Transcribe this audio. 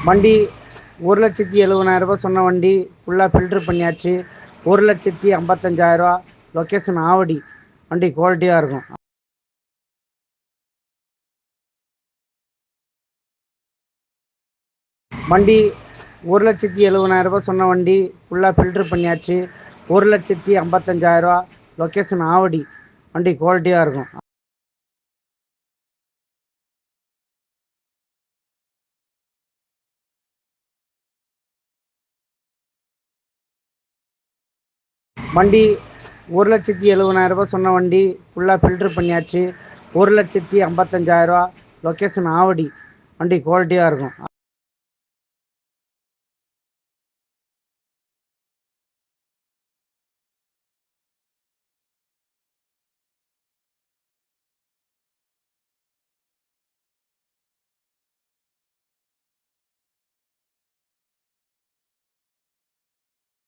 வண்டி 1,70,000 சொன்ன வண்டி ஃபுல்லாக ஃபில்ட்ரு பண்ணியாச்சு. 1,55,000 லொக்கேஷன் ஆவடி. வண்டி குவாலிட்டியாக இருக்கும். வண்டி 1,70,000 சொன்ன வண்டி ஃபுல்லாக ஃபில்ட்ரு பண்ணியாச்சு. 1,55,000 லொக்கேஷன் ஆவடி. வண்டி குவாலிட்டியாக இருக்கும். வண்டி 1,70,000 சொன்ன வண்டி ஃபுல்லாக ஃபில்ட்ரு பண்ணியாச்சு. 1,55,000 லொக்கேஷன் ஆவடி. வண்டி குவாலிட்டியாக இருக்கும்.